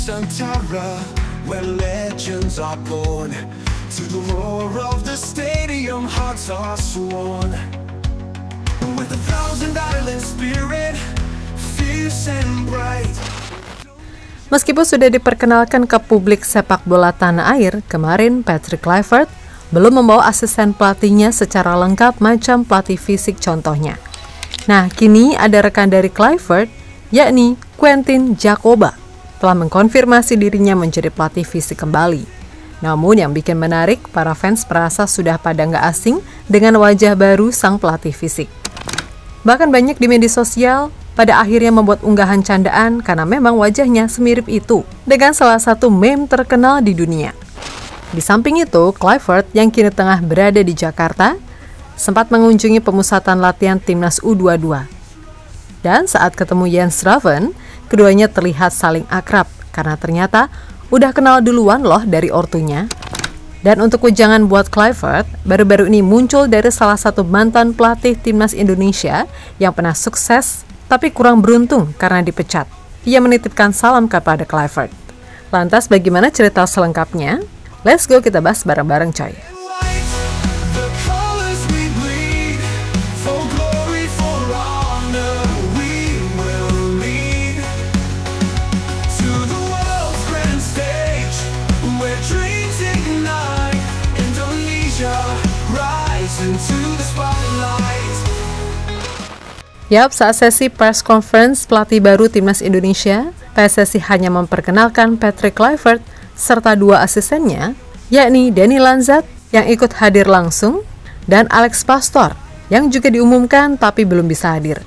Nusantara, where legends are born. To the roar of the stadium, hearts are sworn. With 1,000 island spirit, fierce and bright. Meskipun sudah diperkenalkan ke publik sepak bola tanah air, kemarin Patrick Kluivert belum membawa asisten pelatihnya secara lengkap macam pelatih fisik contohnya. Nah, kini ada rekan dari Kluivert, yakni Quentin Djakobah, telah mengkonfirmasi dirinya menjadi pelatih fisik kembali. Namun yang bikin menarik, para fans merasa sudah pada nggak asing dengan wajah baru sang pelatih fisik. Bahkan banyak di media sosial pada akhirnya membuat unggahan candaan karena memang wajahnya semirip itu dengan salah satu meme terkenal di dunia. Di samping itu, Kluivert yang kini tengah berada di Jakarta sempat mengunjungi pemusatan latihan timnas U22. Dan saat ketemu Jens Raven, keduanya terlihat saling akrab karena ternyata udah kenal duluan loh dari ortunya. Dan untuk wejangan buat Kluivert, baru-baru ini muncul dari salah satu mantan pelatih timnas Indonesia yang pernah sukses tapi kurang beruntung karena dipecat. Ia menitipkan salam kepada Kluivert. Lantas bagaimana cerita selengkapnya? Let's go, kita bahas bareng-bareng coy. Yap, saat sesi press conference pelatih baru timnas Indonesia, PSSI hanya memperkenalkan Patrick Kluivert serta dua asistennya, yakni Denny Lanzat yang ikut hadir langsung dan Alex Pastor yang juga diumumkan tapi belum bisa hadir.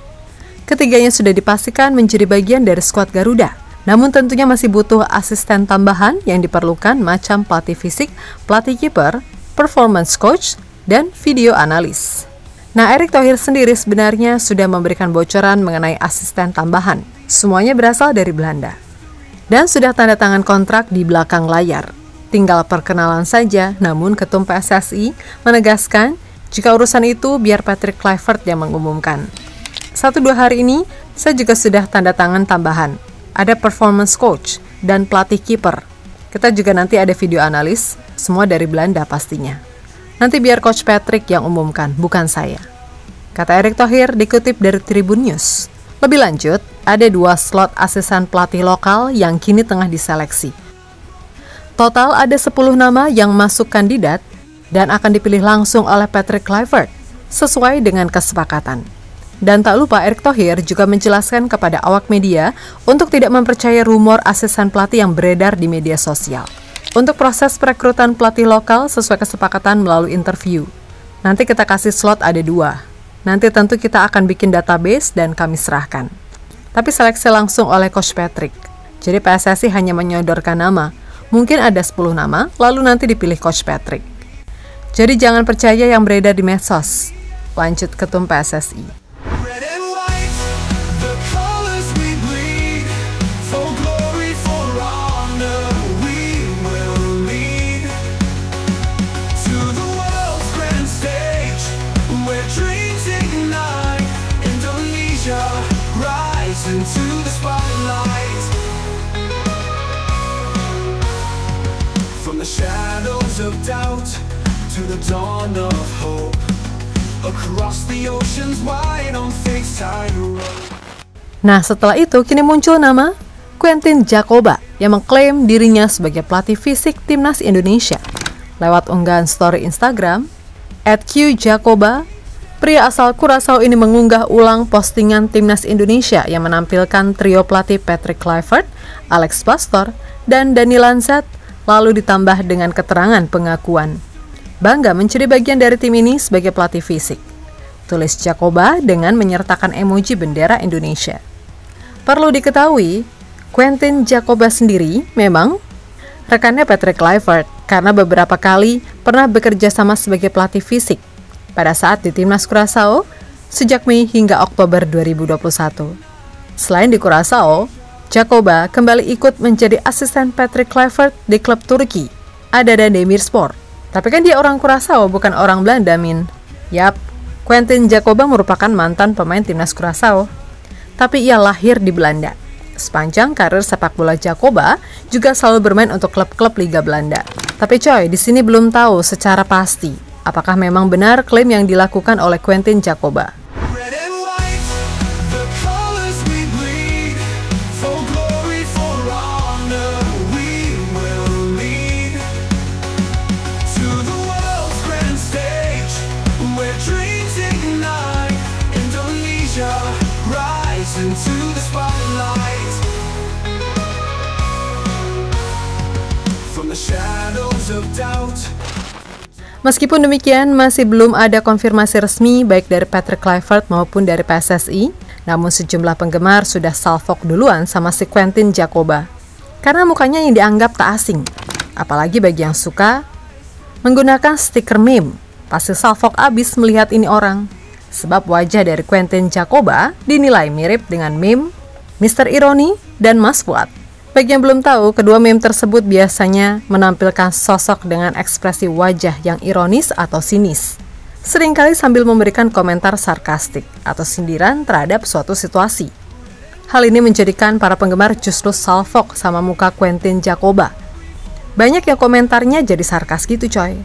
Ketiganya sudah dipastikan menjadi bagian dari skuad Garuda, namun tentunya masih butuh asisten tambahan yang diperlukan macam pelatih fisik, pelatih kiper, performance coach, dan video analis. Nah, Erick Thohir sendiri sebenarnya sudah memberikan bocoran mengenai asisten tambahan. Semuanya berasal dari Belanda. Dan sudah tanda tangan kontrak di belakang layar. Tinggal perkenalan saja, namun Ketum PSSI menegaskan jika urusan itu biar Patrick Kluivert yang mengumumkan. 1-2 hari ini, saya juga sudah tanda tangan tambahan. Ada performance coach dan pelatih kiper. Kita juga nanti ada video analis, semua dari Belanda pastinya. Nanti biar Coach Patrick yang umumkan, bukan saya. Kata Erick Thohir dikutip dari Tribun News. Lebih lanjut, ada 2 slot asisten pelatih lokal yang kini tengah diseleksi. Total ada 10 nama yang masuk kandidat dan akan dipilih langsung oleh Patrick Kluivert sesuai dengan kesepakatan. Dan tak lupa Erick Thohir juga menjelaskan kepada awak media untuk tidak mempercayai rumor asisten pelatih yang beredar di media sosial. Untuk proses perekrutan pelatih lokal sesuai kesepakatan melalui interview. Nanti kita kasih slot ada 2. Nanti tentu kita akan bikin database dan kami serahkan. Tapi seleksi langsung oleh Coach Patrick. Jadi PSSI hanya menyodorkan nama. Mungkin ada 10 nama, lalu nanti dipilih Coach Patrick. Jadi jangan percaya yang beredar di medsos. Lanjut Ketum PSSI. Into the spotlight, from the shadows of doubt to the dawn of hope, across the oceans wide on FaceTime road. Nah, setelah itu kini muncul nama Quentin Djakobah yang mengklaim dirinya sebagai pelatih fisik timnas Indonesia. Lewat unggahan story Instagram @qdjakobah, pria asal Curaçao ini mengunggah ulang postingan timnas Indonesia yang menampilkan trio pelatih Patrick Kluivert, Alex Pastor, dan Denny Lanzat, lalu ditambah dengan keterangan pengakuan. Bangga menjadi bagian dari tim ini sebagai pelatih fisik. Tulis Djakobah dengan menyertakan emoji bendera Indonesia. Perlu diketahui, Quentin Djakobah sendiri memang rekannya Patrick Kluivert karena beberapa kali pernah bekerja sama sebagai pelatih fisik pada saat di timnas Curaçao sejak Mei hingga Oktober 2021. Selain di Curaçao, Djakobah kembali ikut menjadi asisten Patrick Kluivert di klub Turki, Adana Demirspor. Tapi kan dia orang Curaçao, bukan orang Belanda, Min. Yap, Quentin Djakobah merupakan mantan pemain timnas Curaçao, tapi ia lahir di Belanda. Sepanjang karir sepak bola Jacoba juga selalu bermain untuk klub-klub Liga Belanda. Tapi coy, di sini belum tahu secara pasti apakah memang benar klaim yang dilakukan oleh Quentin Jacoba. Red and white, the colors we bleed. For glory, for honor, we will lead. To the world's grand stage, where dreams ignite. Indonesia, rise into the spotlight. From the shadows of doubt. Meskipun demikian, masih belum ada konfirmasi resmi baik dari Patrick Kluivert maupun dari PSSI, namun sejumlah penggemar sudah salfok duluan sama si Quentin Jacoba. Karena mukanya yang dianggap tak asing, apalagi bagi yang suka menggunakan stiker meme. Pasti salfok abis melihat ini orang, sebab wajah dari Quentin Jacoba dinilai mirip dengan meme Mr. Ironi dan Mas Fuad. Bagi yang belum tahu, kedua meme tersebut biasanya menampilkan sosok dengan ekspresi wajah yang ironis atau sinis, seringkali sambil memberikan komentar sarkastik atau sindiran terhadap suatu situasi. Hal ini menjadikan para penggemar justru salfok sama muka Quentin Jacoba. Banyak yang komentarnya jadi sarkas gitu coy.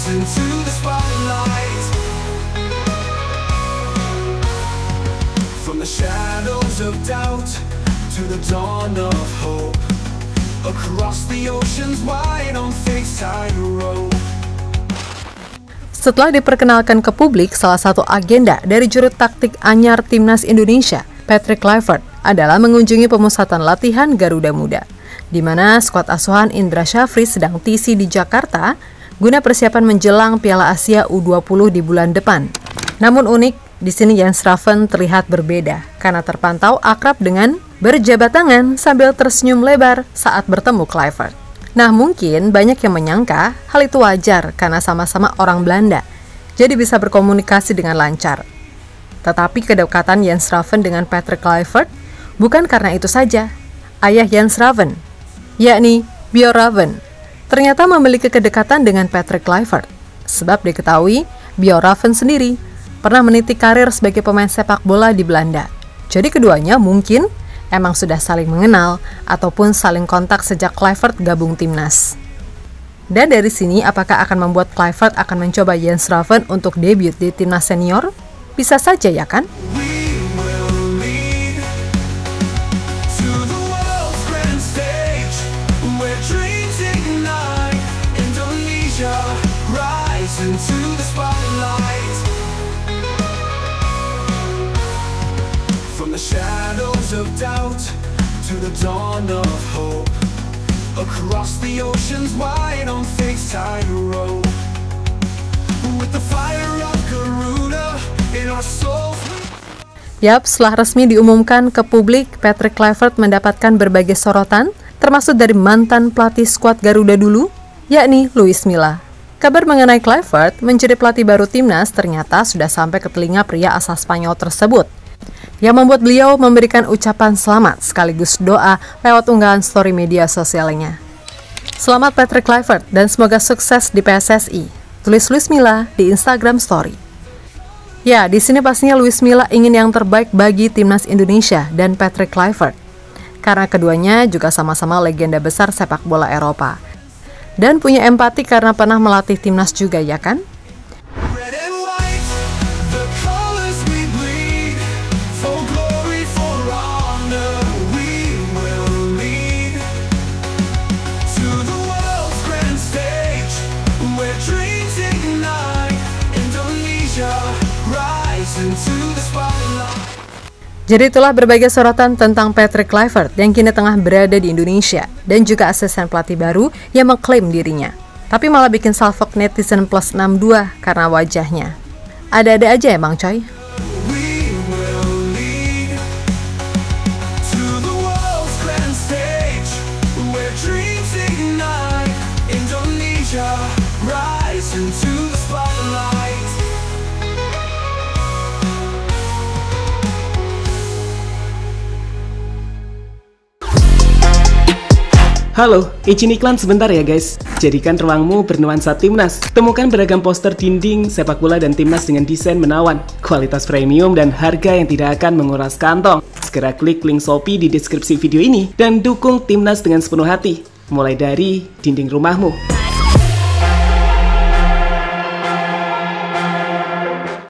Into the spotlight. From the shadows of doubt to the dawn of hope. Across the oceans wide on fixed tide road. Setelah diperkenalkan ke publik, salah satu agenda dari juru taktik anyar Timnas Indonesia, Patrick Kluivert, adalah mengunjungi pemusatan latihan Garuda Muda, di mana skuad asuhan Indra Syafri sedang TC di Jakarta guna persiapan menjelang Piala Asia U20 di bulan depan. Namun unik, di sini Jens Raven terlihat berbeda karena terpantau akrab dengan berjabat tangan sambil tersenyum lebar saat bertemu Kluivert. Nah, mungkin banyak yang menyangka hal itu wajar karena sama-sama orang Belanda, jadi bisa berkomunikasi dengan lancar. Tetapi kedekatan Jens Raven dengan Patrick Kluivert bukan karena itu saja. Ayah Jens Raven, yakni Bjorn Raven, ternyata memiliki kedekatan dengan Patrick Kluivert, sebab diketahui Bjorn Raven sendiri pernah meniti karir sebagai pemain sepak bola di Belanda. Jadi keduanya mungkin emang sudah saling mengenal ataupun saling kontak sejak Kluivert gabung timnas. Dan dari sini apakah akan membuat Kluivert akan mencoba Jens Raven untuk debut di timnas senior? Bisa saja ya kan? Into the spotlight. From the shadows of doubt to the dawn of hope. Across the oceans wide on fixed tide road. With the fire of Garuda in our souls. Yap, setelah resmi diumumkan ke publik, Patrick Kluivert mendapatkan berbagai sorotan, termasuk dari mantan pelatih skuad Garuda dulu, yakni Luis Milla. Kabar mengenai Kluivert menjadi pelatih baru timnas ternyata sudah sampai ke telinga pria asal Spanyol tersebut, yang membuat beliau memberikan ucapan selamat sekaligus doa lewat unggahan story media sosialnya. Selamat Patrick Kluivert dan semoga sukses di PSSI, tulis Luis Milla di Instagram Story. Ya, di sini pastinya Luis Milla ingin yang terbaik bagi timnas Indonesia dan Patrick Kluivert, karena keduanya juga sama-sama legenda besar sepak bola Eropa. Dan punya empati karena pernah melatih timnas juga, ya kan? Jadi itulah berbagai sorotan tentang Patrick Kluivert yang kini tengah berada di Indonesia dan juga asisten pelatih baru yang mengklaim dirinya. Tapi malah bikin salfok netizen plus 62 karena wajahnya. Ada-ada aja emang coy. Halo, izin iklan sebentar ya guys. Jadikan ruangmu bernuansa Timnas. Temukan beragam poster dinding, sepak bola dan Timnas dengan desain menawan, kualitas premium dan harga yang tidak akan menguras kantong. Segera klik link Shopee di deskripsi video ini dan dukung Timnas dengan sepenuh hati. Mulai dari dinding rumahmu.